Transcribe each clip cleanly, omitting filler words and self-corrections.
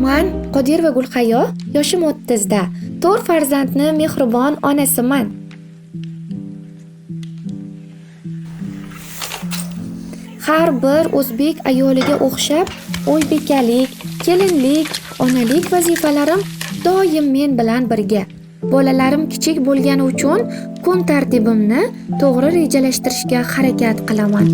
Man Qodirova Gulhayo, yoshim 30 da. 4 farzandni mehribon onasiman. Har bir o'zbek ayoliga o'xshab, o'ybekalik, kelinlik, onalik vazifalarim doim men bilan birga. Bolalarim kichik bo'lgani uchun kun tartibimni to'g'ri rejalashtirishga harakat qilaman.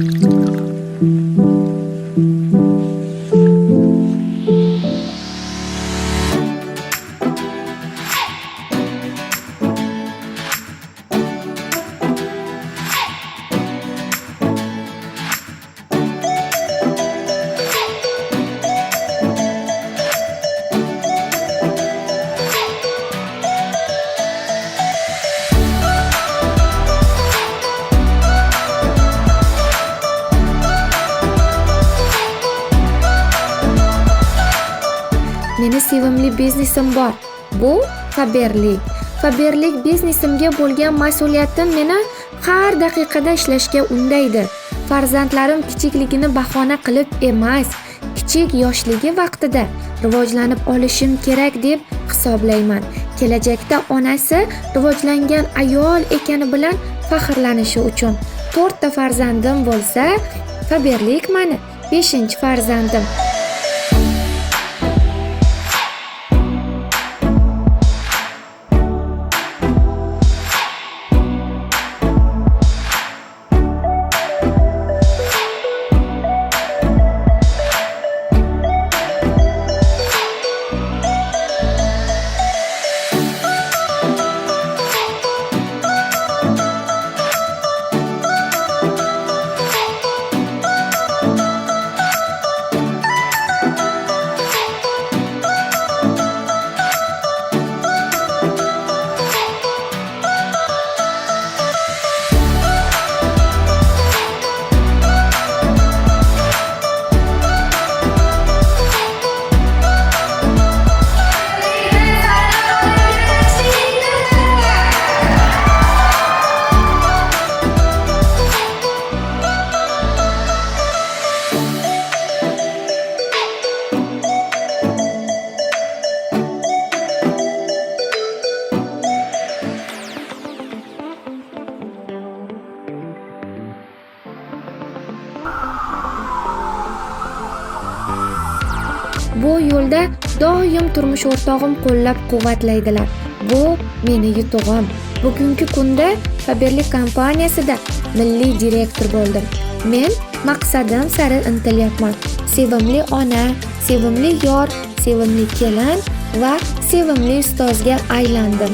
Meni sevimli biznesim bor. Bu Faberlik. Faberlik biznesimga bo'lgan mas'uliyatim meni har daqiqada ishlashga undaydi. Farzandlarim kichikligini bahona qilib emas, kichik yoshligi vaqtida rivojlanib olishim kerak deb hisoblayman. Kelajakda onasi rivojlangan ayol ekani bilan faxrlanishi uchun 4 ta farzandim bo'lsa, Faberlik meni 5-farzandim. Bu yo'lda doim turmush o'rtog'im qo'llab-quvvatlaydilar. Bu meni yutug'im. Bugungi kunda Faberlik kompaniyasida milliy direktor bo'ldim. Men maqsadim sari intilyapman. Sevimli ona, sevimli yor, sevimli kelin va sevimli ustozga aylandim.